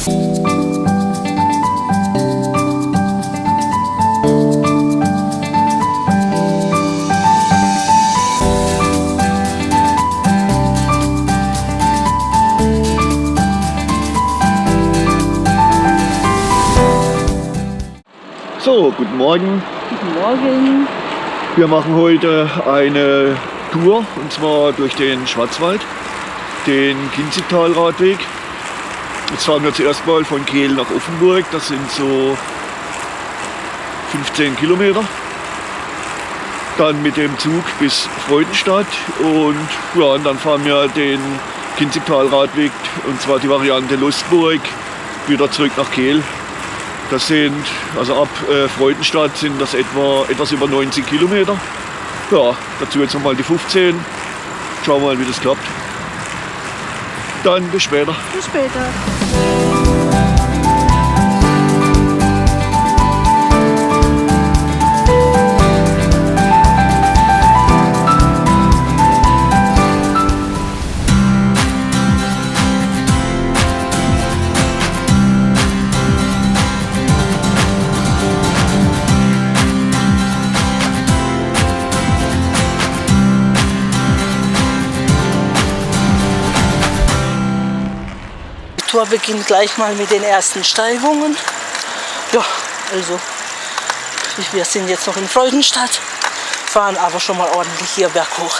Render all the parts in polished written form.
So, guten Morgen. Guten Morgen. Wir machen heute eine Tour, und zwar durch den Schwarzwald, den Kinzigtalradweg. Jetzt fahren wir zuerst mal von Kehl nach Offenburg, das sind so 15 Kilometer. Dann mit dem Zug bis Freudenstadt und, ja, und dann fahren wir den Kinzigtalradweg, und zwar die Variante Lustburg, wieder zurück nach Kehl. Das sind, also ab Freudenstadt sind das etwas über 90 Kilometer. Ja, dazu jetzt nochmal die 15. Schauen wir mal, wie das klappt. Dann bis später. Bis später. Die Tour beginnt gleich mal mit den ersten Steigungen. Ja, also wir sind jetzt noch in Freudenstadt, fahren aber schon mal ordentlich hier berghoch.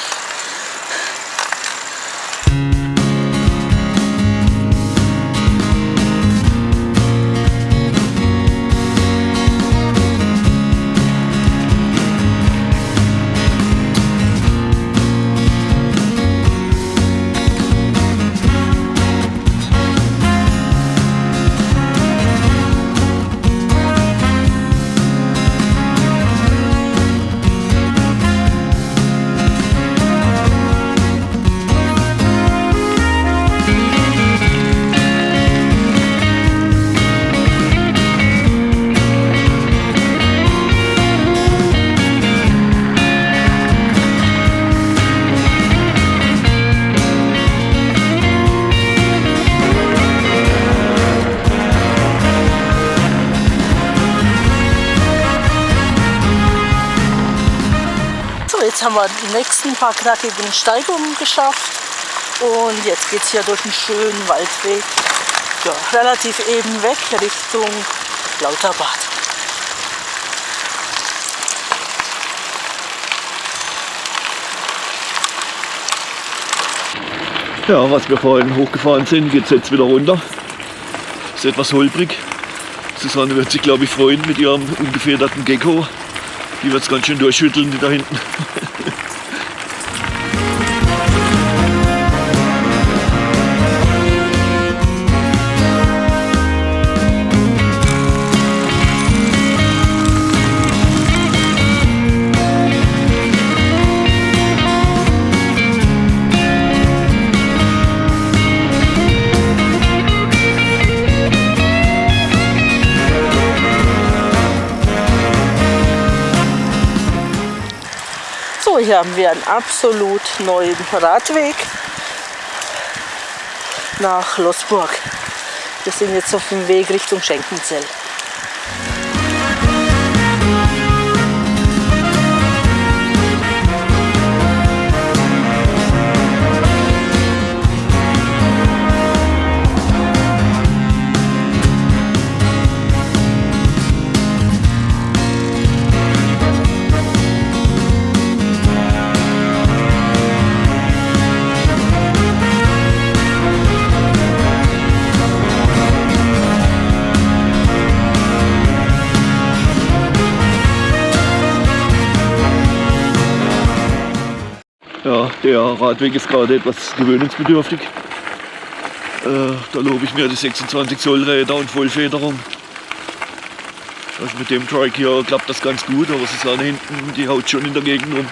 Jetzt haben wir die nächsten paar knackigen Steigungen geschafft und jetzt geht es hier durch einen schönen Waldweg, ja, relativ eben weg Richtung Lauterbad. Ja, was wir vorhin hochgefahren sind, geht es jetzt wieder runter. Ist etwas holprig. Susanne wird sich, glaube ich, freuen mit ihrem ungefederten Gecko. Die wird es ganz schön durchschütteln, die da hinten. Hier haben wir einen absolut neuen Radweg nach Lustburg. Wir sind jetzt auf dem Weg Richtung Schenkenzell. Ja, der Radweg ist gerade etwas gewöhnungsbedürftig. Da lobe ich mir die 26 Zoll Räder und Vollfederung. Also mit dem Trike hier klappt das ganz gut, aber Susanne hinten, die haut schon in der Gegend rum.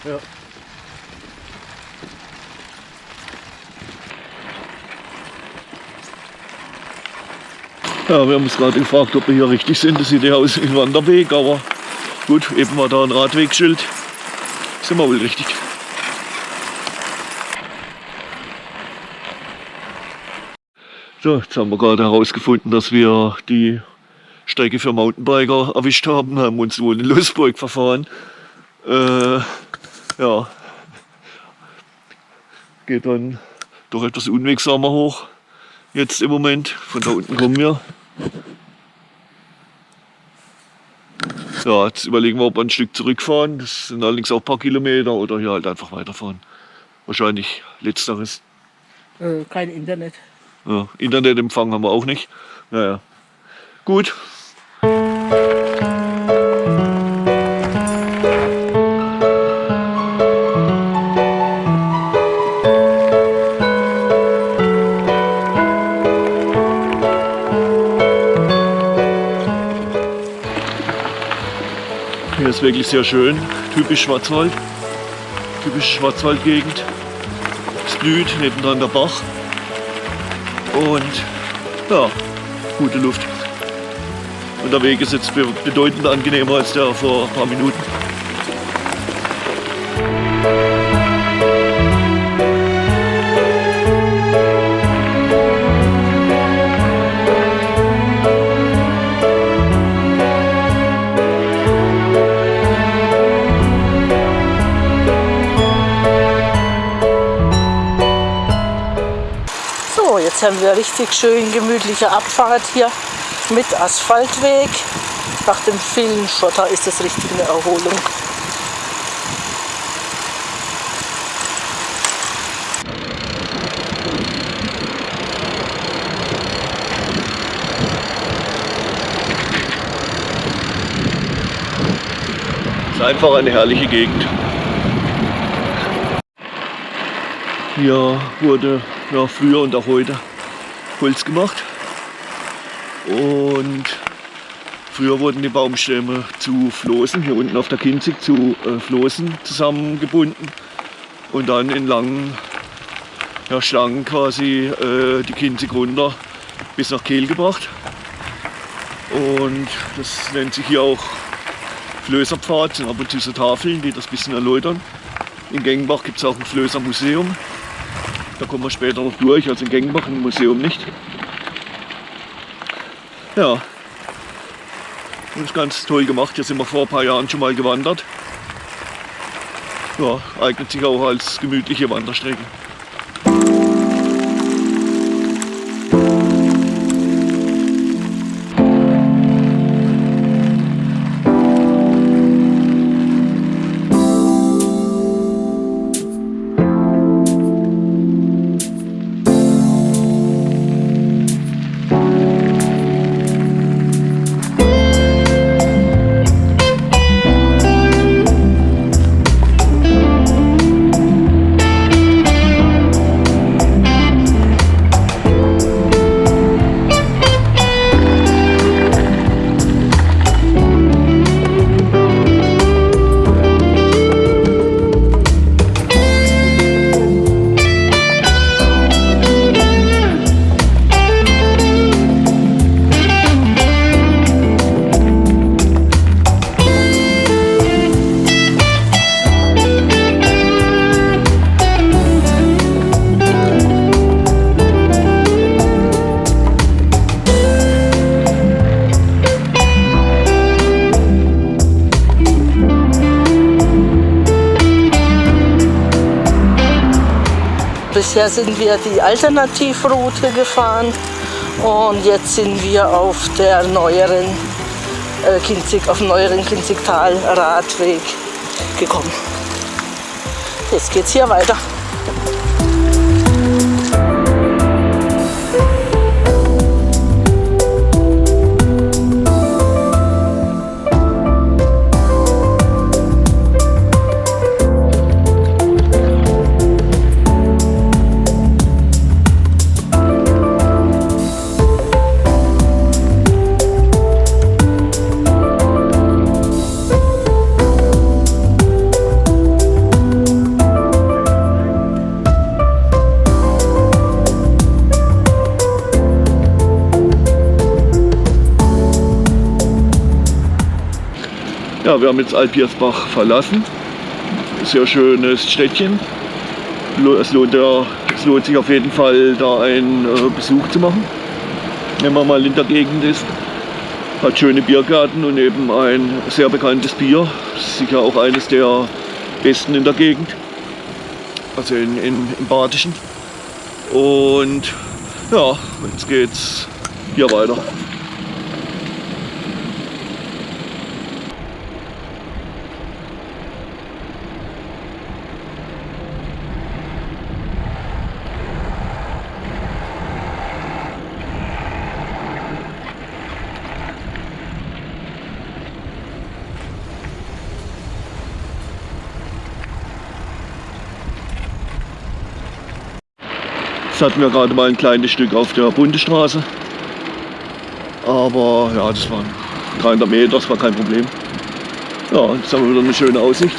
Ja. Ja, wir haben uns gerade gefragt, ob wir hier richtig sind. Das sieht ja aus wie ein Wanderweg, aber gut, eben war da ein Radwegschild. Sind wir wohl richtig. So, jetzt haben wir gerade herausgefunden, dass wir die Strecke für Mountainbiker erwischt haben. Haben uns wohl in Losburg verfahren. Ja, geht dann doch etwas unwegsamer hoch. Jetzt im Moment, von da unten kommen wir. Ja, jetzt überlegen wir, ob wir ein Stück zurückfahren. Das sind allerdings auch ein paar Kilometer oder hier halt einfach weiterfahren. Wahrscheinlich letzteres. Kein Internet. Ja, Internetempfang haben wir auch nicht. Naja, gut. Hier ist wirklich sehr schön, typisch Schwarzwald, typische Schwarzwaldgegend. Es blüht, nebendran der Bach und ja, gute Luft. Und der Weg ist jetzt bedeutend angenehmer als der vor ein paar Minuten. Jetzt haben wir richtig schön gemütliche Abfahrt hier mit Asphaltweg. Nach dem vielen Schotter ist das richtig eine Erholung. Es ist einfach eine herrliche Gegend. Hier wurde ja, früher und auch heute Holz gemacht. Und früher wurden die Baumstämme zu Floßen, hier unten auf der Kinzig zu Floßen zusammengebunden und dann in langen Stangen quasi die Kinzig runter bis nach Kehl gebracht. Und das nennt sich hier auch Flößerpfad, sind ab und zu so Tafeln, die das ein bisschen erläutern. In Gengenbach gibt es auch ein Flößermuseum. Da kommen wir später noch durch, also in Gengenbach im Museum nicht. Ja, das ist ganz toll gemacht. Hier sind wir vor ein paar Jahren schon mal gewandert. Ja, eignet sich auch als gemütliche Wanderstrecke. Bisher sind wir die Alternativroute gefahren und jetzt sind wir auf der neueren auf dem neueren Kinzigtal-Radweg gekommen. Jetzt geht's hier weiter. Ja, wir haben jetzt Alpirsbach verlassen. Sehr schönes Städtchen. Es lohnt sich auf jeden Fall, da einen Besuch zu machen, wenn man mal in der Gegend ist. Hat schöne Biergärten und eben ein sehr bekanntes Bier. Sicher auch eines der besten in der Gegend, also im Badischen. Und ja, jetzt geht's hier weiter. Jetzt hatten wir gerade mal ein kleines Stück auf der Bundesstraße. Aber ja, das waren 300 Meter, das war kein Problem. Ja, jetzt haben wir wieder eine schöne Aussicht.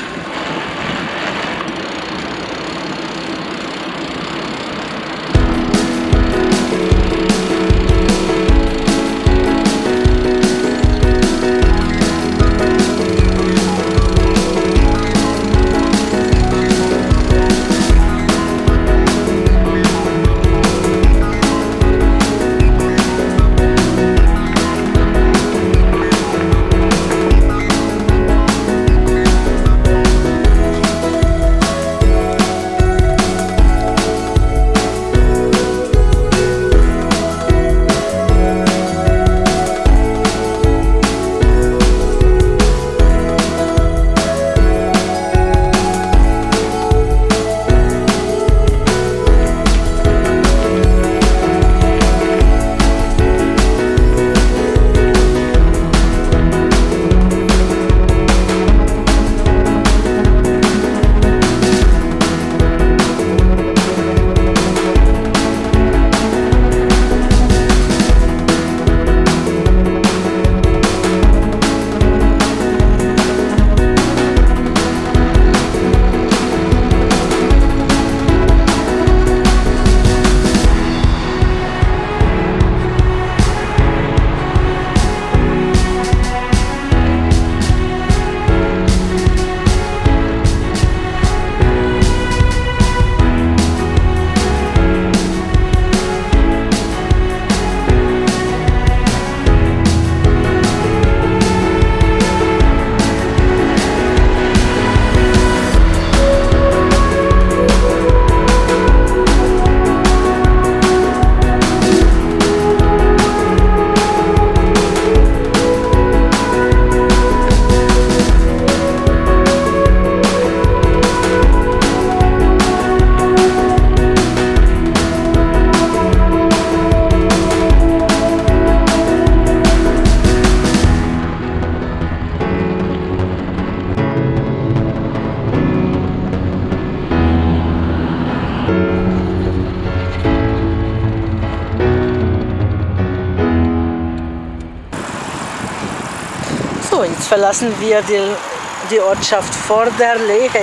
So, jetzt verlassen wir die Ortschaft Vorderlehengericht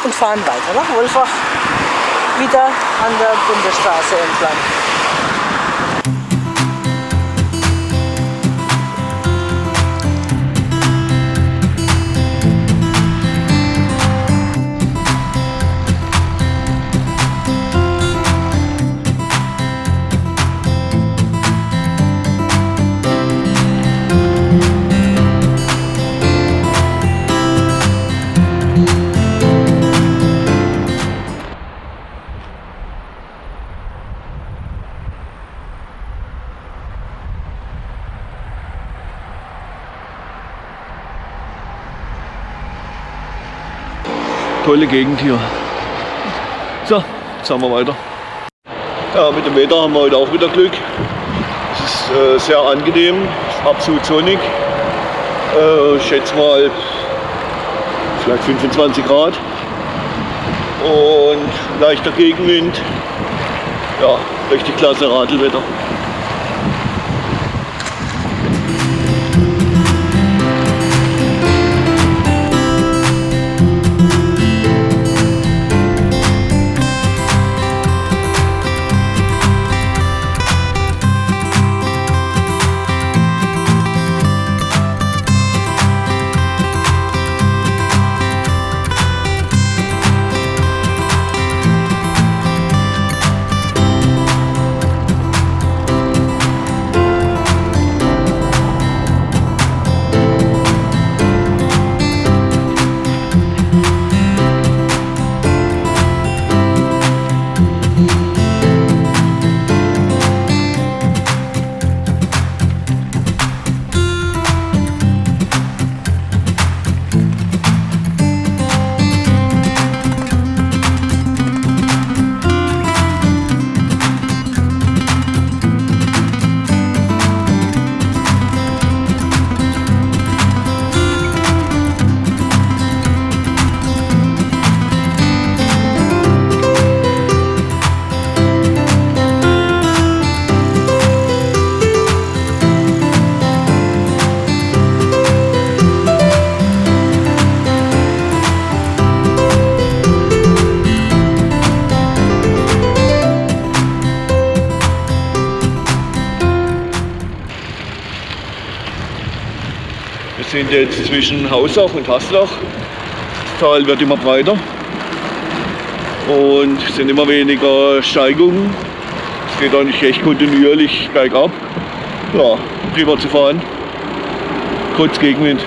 und fahren weiter nach Wolfach, wieder an der Bundesstraße entlang. Tolle Gegend hier. So, jetzt haben wir weiter. Ja, mit dem Wetter haben wir heute auch wieder Glück. Es ist sehr angenehm, absolut sonnig. Ich schätze mal vielleicht 25 Grad und leichter Gegenwind. Ja, richtig klasse Radlwetter. Wir sind jetzt zwischen Hausach und Haslach. Das Tal wird immer breiter und es sind immer weniger Steigungen. Es geht eigentlich recht kontinuierlich bergab. Ja, prima zu fahren. Kurz Gegenwind.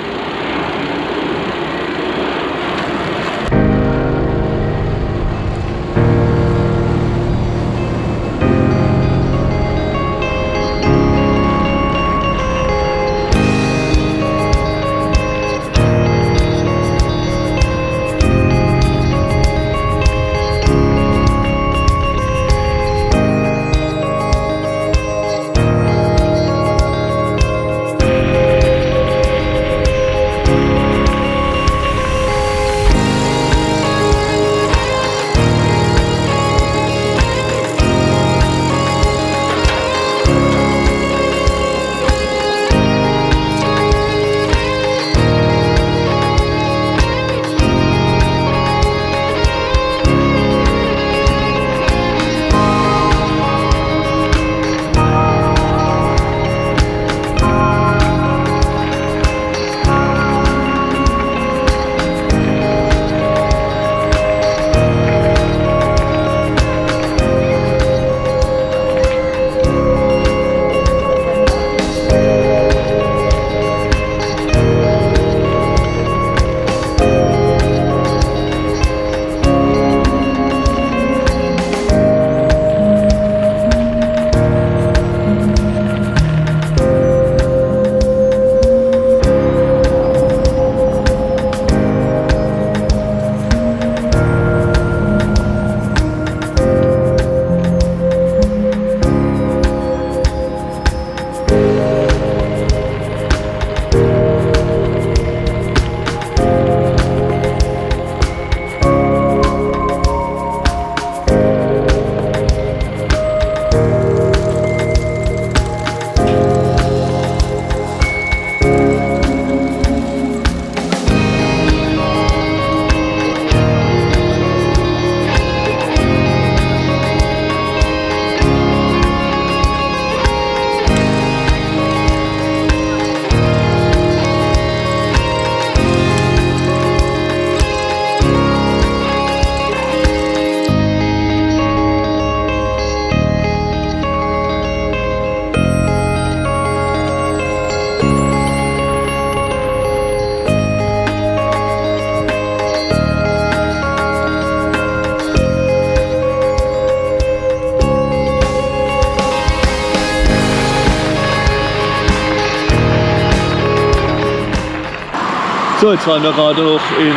So, jetzt waren wir gerade noch in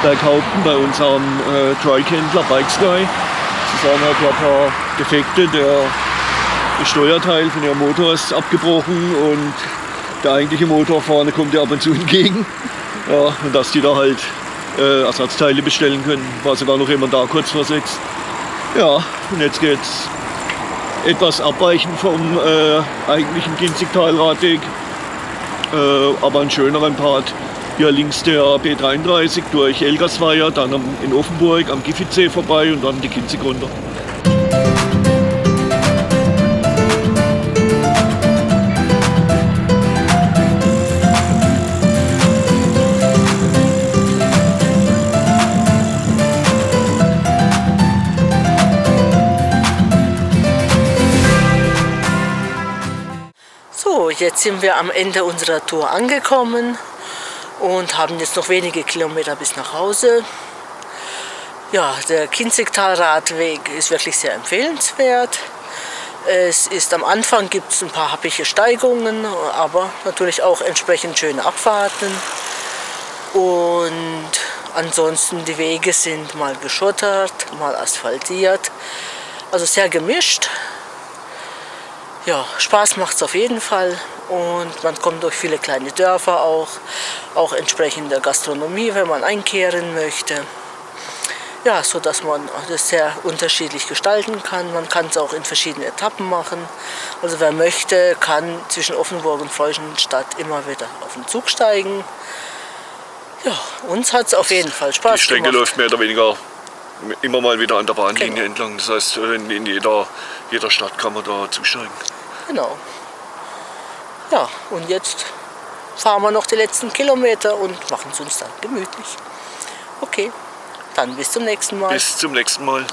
Berghaupten bei unserem Trike-Händler Bikesky. Sie sagen halt, ja, ein paar Defekte. Das Steuerteil von ihrem Motor ist abgebrochen und der eigentliche Motor vorne kommt ja ab und zu entgegen. Ja, und dass die da halt Ersatzteile bestellen können, war sogar noch jemand da kurz vor 6. Ja, und jetzt geht's etwas abweichend vom eigentlichen Kinzigtal-Radweg, aber einen schöneren Part. Hier links der B33 durch Elgersweier, dann in Offenburg am Giffizee vorbei und dann die Kinzig runter. So, jetzt sind wir am Ende unserer Tour angekommen und haben jetzt noch wenige Kilometer bis nach Hause. Ja, der Kinzigtal-Radweg ist wirklich sehr empfehlenswert. Es ist am Anfang gibt es ein paar happige Steigungen, aber natürlich auch entsprechend schöne Abfahrten. Und ansonsten die Wege sind mal geschottert, mal asphaltiert, also sehr gemischt. Ja, Spaß macht es auf jeden Fall und man kommt durch viele kleine Dörfer auch entsprechende Gastronomie, wenn man einkehren möchte. Ja, so dass man das sehr unterschiedlich gestalten kann. Man kann es auch in verschiedenen Etappen machen. Also wer möchte, kann zwischen Offenburg und Freudenstadt immer wieder auf den Zug steigen. Ja, uns hat es auf jeden Fall Spaß gemacht. Die Strecke läuft mehr oder weniger immer mal wieder an der Bahnlinie entlang. Das heißt, in jeder Stadt kann man da zusteigen. Genau. Ja, und jetzt fahren wir noch die letzten Kilometer und machen es uns dann gemütlich. Okay, dann bis zum nächsten Mal. Bis zum nächsten Mal.